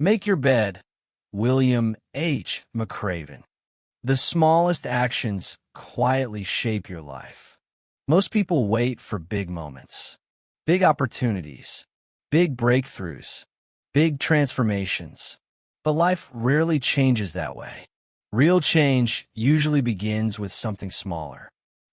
Make your bed. William H. McRaven. The smallest actions quietly shape your life. Most people wait for big moments, big opportunities, big breakthroughs, big transformations. But life rarely changes that way. Real change usually begins with something smaller,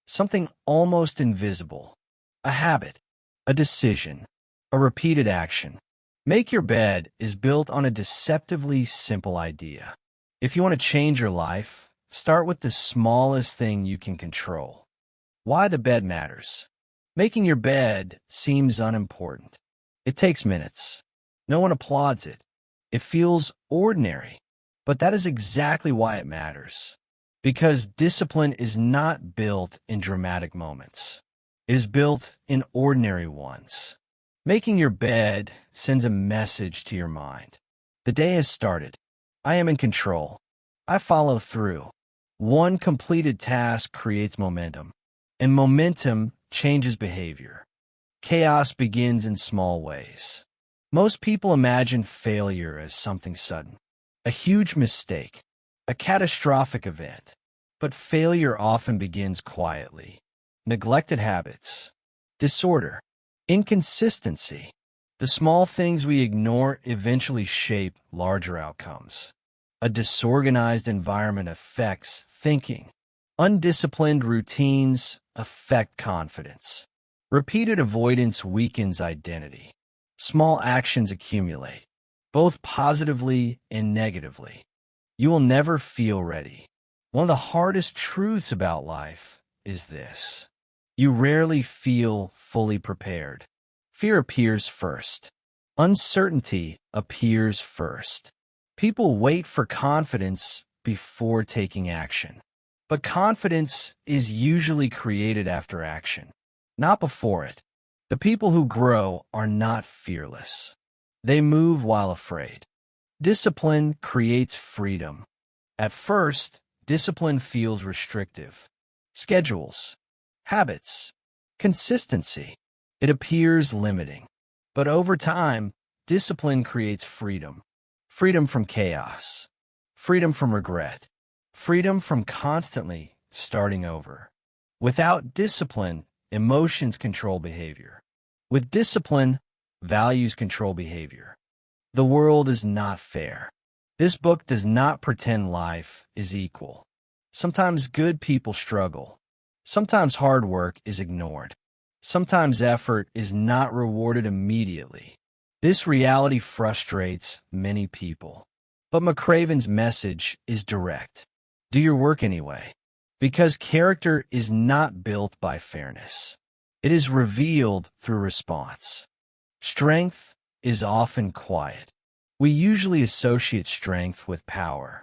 something almost invisible, a habit, a decision, a repeated action. Make your bed is built on a deceptively simple idea. If you want to change your life, start with the smallest thing you can control. Why the bed matters. Making your bed seems unimportant. It takes minutes. No one applauds it. It feels ordinary. But that is exactly why it matters. Because discipline is not built in dramatic moments. It is built in ordinary ones. Making your bed sends a message to your mind. The day has started. I am in control. I follow through. One completed task creates momentum, and momentum changes behavior. Chaos begins in small ways. Most people imagine failure as something sudden, a huge mistake, a catastrophic event. But failure often begins quietly. Neglected habits, disorder, inconsistency. The small things we ignore eventually shape larger outcomes. A disorganized environment affects thinking. Undisciplined routines affect confidence. Repeated avoidance weakens identity. Small actions accumulate, both positively and negatively. You will never feel ready. One of the hardest truths about life is this. You rarely feel fully prepared. Fear appears first. Uncertainty appears first. People wait for confidence before taking action. But confidence is usually created after action, not before it. The people who grow are not fearless. They move while afraid. Discipline creates freedom. At first, discipline feels restrictive. Schedules, habits, consistency. It appears limiting. But over time, discipline creates freedom. Freedom from chaos. Freedom from regret. Freedom from constantly starting over. Without discipline, emotions control behavior. With discipline, values control behavior. The world is not fair. This book does not pretend life is equal. Sometimes good people struggle. Sometimes hard work is ignored. Sometimes effort is not rewarded immediately. This reality frustrates many people. But McRaven's message is direct. Do your work anyway. Because character is not built by fairness. It is revealed through response. Strength is often quiet. We usually associate strength with power,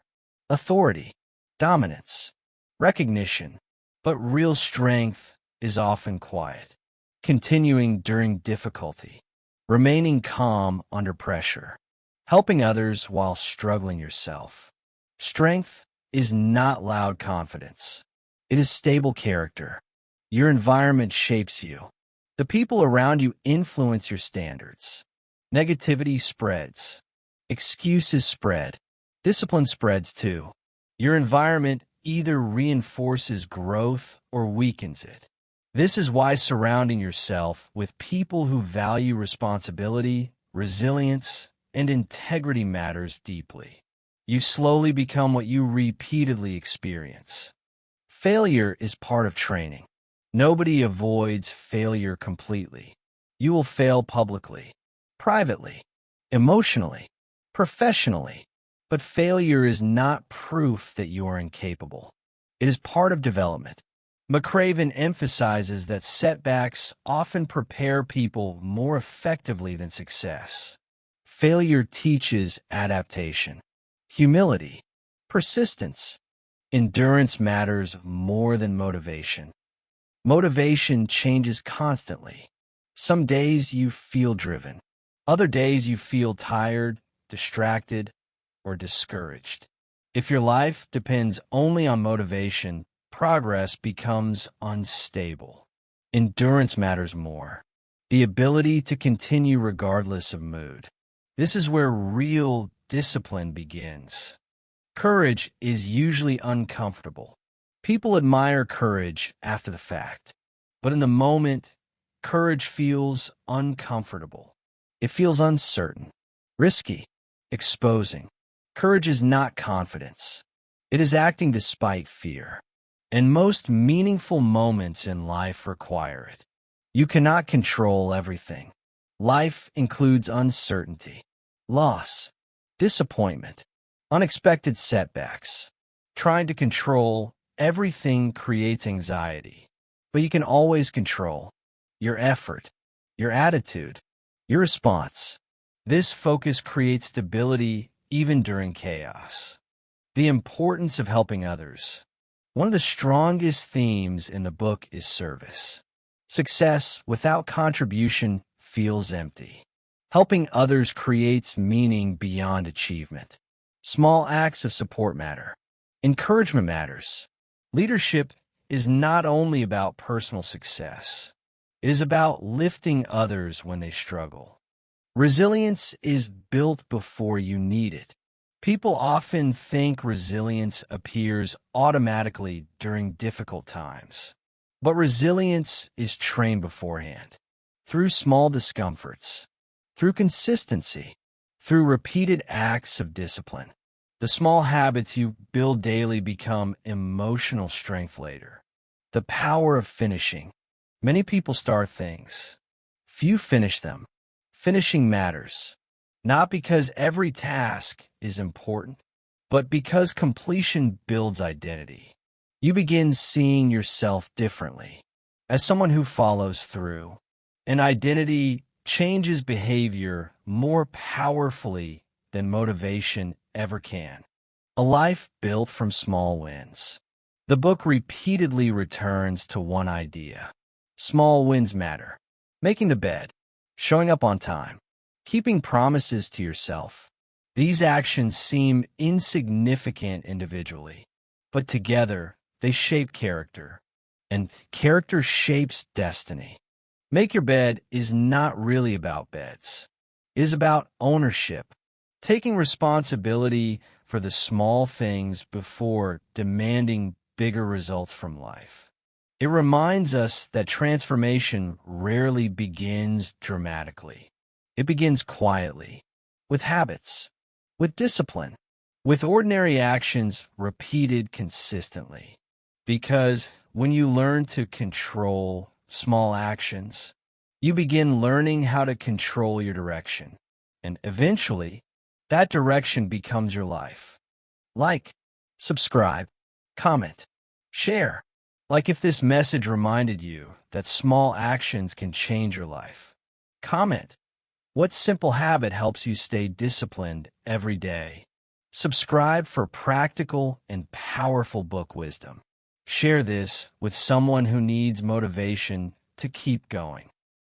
authority, dominance, recognition. But real strength is often quiet, continuing during difficulty, remaining calm under pressure, helping others while struggling yourself. Strength is not loud confidence. It is stable character. Your environment shapes you. The people around you influence your standards. Negativity spreads. Excuses spread. Discipline spreads too. Your environment either reinforces growth or weakens it. This is why surrounding yourself with people who value responsibility, resilience, and integrity matters deeply. You slowly become what you repeatedly experience. Failure is part of training. Nobody avoids failure completely. You will fail publicly, privately, emotionally, professionally. But failure is not proof that you are incapable. It is part of development. McRaven emphasizes that setbacks often prepare people more effectively than success. Failure teaches adaptation, humility, persistence. Endurance matters more than motivation. Motivation changes constantly. Some days you feel driven. Other days you feel tired, distracted, or discouraged. If your life depends only on motivation, progress becomes unstable. Endurance matters more. The ability to continue regardless of mood. This is where real discipline begins. Courage is usually uncomfortable. People admire courage after the fact, but in the moment, courage feels uncomfortable. It feels uncertain, risky, exposing. Courage is not confidence. It is acting despite fear. And most meaningful moments in life require it. You cannot control everything. Life includes uncertainty, loss, disappointment, unexpected setbacks. Trying to control everything creates anxiety, but you can always control your effort, your attitude, your response. This focus creates stability even during chaos. The importance of helping others. One of the strongest themes in the book is service. Success without contribution feels empty. Helping others creates meaning beyond achievement. Small acts of support matter. Encouragement matters. Leadership is not only about personal success. It is about lifting others when they struggle. Resilience is built before you need it. People often think resilience appears automatically during difficult times. But resilience is trained beforehand, through small discomforts, through consistency, through repeated acts of discipline. The small habits you build daily become emotional strength later. The power of finishing. Many people start things. Few finish them. Finishing matters, not because every task is important, but because completion builds identity. You begin seeing yourself differently, as someone who follows through. And identity changes behavior more powerfully than motivation ever can. A life built from small wins. The book repeatedly returns to one idea. Small wins matter. Making the bed, showing up on time, keeping promises to yourself. These actions seem insignificant individually, but together they shape character, and character shapes destiny. Make your bed is not really about beds. It is about ownership, taking responsibility for the small things before demanding bigger results from life. It reminds us that transformation rarely begins dramatically. It begins quietly, with habits, with discipline, with ordinary actions repeated consistently. Because when you learn to control small actions, you begin learning how to control your direction. And eventually, that direction becomes your life. Like, subscribe, comment, share. Like if this message reminded you that small actions can change your life. Comment. What simple habit helps you stay disciplined every day? Subscribe for practical and powerful book wisdom. Share this with someone who needs motivation to keep going.